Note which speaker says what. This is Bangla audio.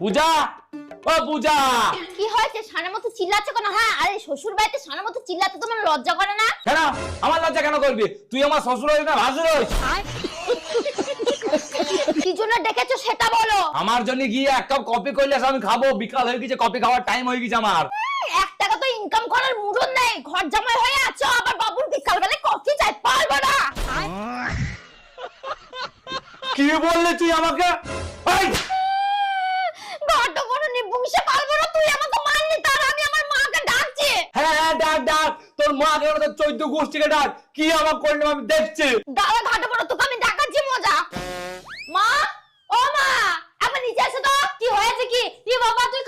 Speaker 1: পূজা, ও পূজা।
Speaker 2: কি হয়েছে? সানের মতো চিল্লাচ্ছ কেন? হ্যাঁ, আরে শ্বশুর বাড়িতে সানের মতো চিল্লাতে তোমার লজ্জা করে না?
Speaker 1: কেন আমার লজ্জা কেন করবি? তুই আমার শ্বশুর হইস না ভাসুর হইস?
Speaker 2: কি জন্য ডেকেছো সেটা বলো।
Speaker 1: আমার জন্য গিয়ে এক কাপ কফি করলে আমি খাবো। বিকাল হয়ে গেছে, কফি খাওয়ার টাইম হয়ে গেছে আমার।
Speaker 2: 1 টাকা তো ইনকাম করার মুরদ নেই, ঘর জামাই হয়ে আছো, আবার বাবুর বিকাল বেলা কফি চাই, পারবো না।
Speaker 1: কি বললি তুই আমাকে? এই
Speaker 2: ঘরটা কোনো নিবংশে পারবো না, তুই আমাকে মারলি, তার আমি আমার মাকে ডাকছি।
Speaker 1: হ্যাঁ হ্যাঁ, ডাক ডাক তোর মা কে, তোর 14 গোষ্ঠীকে ডাক। কি আমার করলাম আমি দেখছি।
Speaker 2: দাদা ঘাটে পড়ো, তোকে আমি দেখাচ্ছি মজা। মা, ও মা, একবার নিচে এসো তো। কি হয়েছে কি? কি বাবা তুই